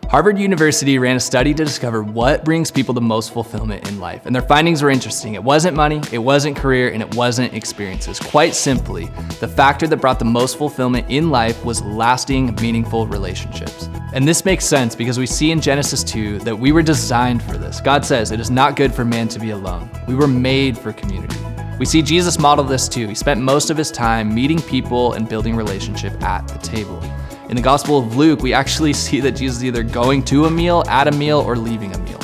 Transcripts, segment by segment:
Harvard University ran a study to discover what brings people the most fulfillment in life, and their findings were interesting. It wasn't money, it wasn't career, and it wasn't experiences. Quite simply, the factor that brought the most fulfillment in life was lasting, meaningful relationships. And this makes sense because we see in Genesis 2 that we were designed for this. God says, "It is not good for man to be alone." We were made for community. We see Jesus model this too. He spent most of his time meeting people and building relationship at the table. In the Gospel of Luke, we actually see that Jesus is either going to a meal, at a meal, or leaving a meal.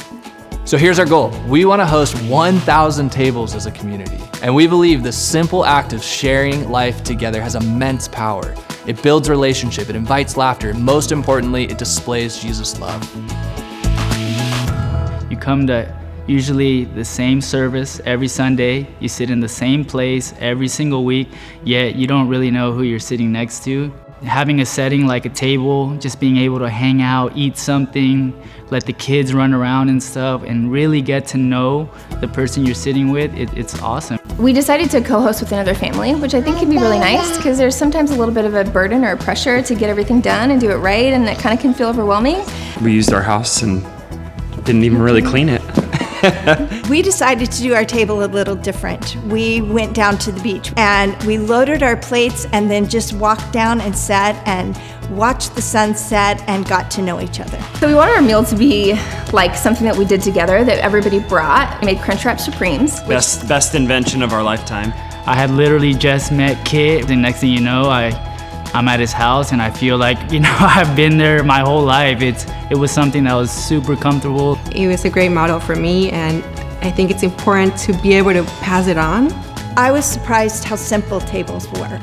So here's our goal. We want to host 1,000 tables as a community. And we believe this simple act of sharing life together has immense power. It builds relationship, it invites laughter, and most importantly, it displays Jesus' love. You come to usually the same service every Sunday. You sit in the same place every single week, yet you don't really know who you're sitting next to. Having a setting like a table, just being able to hang out, eat something, let the kids run around and stuff, and really get to know the person you're sitting with, it's awesome. We decided to co-host with another family, which I think can be really nice because there's sometimes a little bit of a burden or a pressure to get everything done and do it right, and it kind of can feel overwhelming. We used our house and didn't even really clean it. We decided to do our table a little different. We went down to the beach and we loaded our plates and then just walked down and sat and watched the sunset and got to know each other. So we wanted our meal to be like something that we did together that everybody brought. We made Crunchwrap Supremes. Best invention of our lifetime. I had literally just met Kit, and next thing you know, I'm at his house and I feel like, I've been there my whole life. It was something that was super comfortable. It was a great model for me, and I think it's important to be able to pass it on. I was surprised how simple tables were.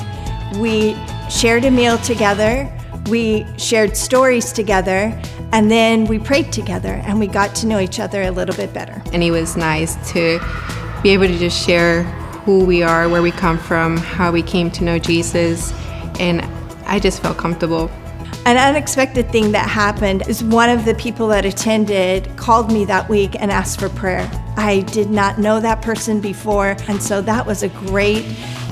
We shared a meal together, we shared stories together, and then we prayed together and we got to know each other a little bit better. And it was nice to be able to just share who we are, where we come from, how we came to know Jesus, and I just felt comfortable. An unexpected thing that happened is one of the people that attended called me that week and asked for prayer. I did not know that person before, and so that was a great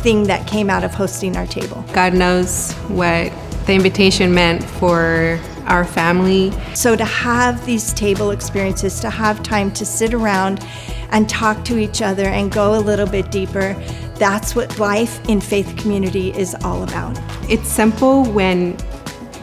thing that came out of hosting our table. God knows what the invitation meant for our family. So to have these table experiences, to have time to sit around and talk to each other and go a little bit deeper, that's what life in faith community is all about. It's simple when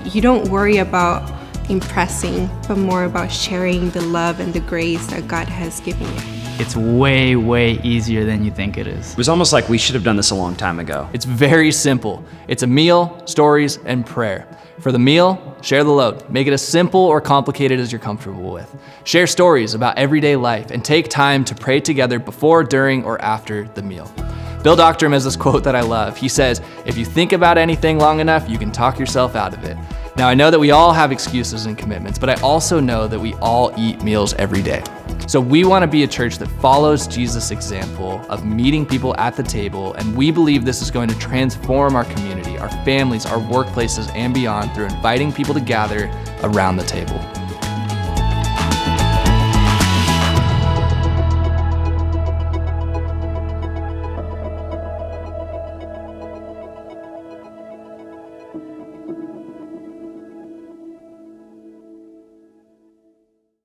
you don't worry about impressing, but more about sharing the love and the grace that God has given you. It's way, way easier than you think it is. It was almost like we should have done this a long time ago. It's very simple. It's a meal, stories, and prayer. For the meal, share the load. Make it as simple or complicated as you're comfortable with. Share stories about everyday life and take time to pray together before, during, or after the meal. Bill Doctrum has this quote that I love. He says, "If you think about anything long enough, you can talk yourself out of it." Now, I know that we all have excuses and commitments, but I also know that we all eat meals every day. So we want to be a church that follows Jesus' example of meeting people at the table, and we believe this is going to transform our community, our families, our workplaces, and beyond through inviting people to gather around the table.